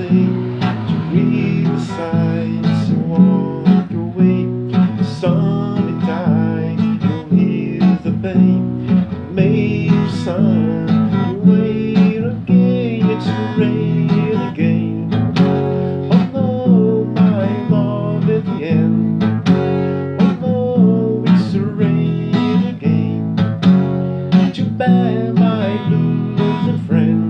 sing to read the sights and walk away. The sunny tide, you'll hear the pain. Make the sun, you wait again, it's rain again. Oh no, my love at the end. Oh no, it's rain again. Too bad, my losing friend.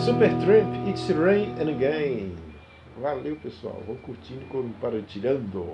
Supertramp, It's Rain and Again. Valeu, pessoal. Vou curtindo, compartilhando.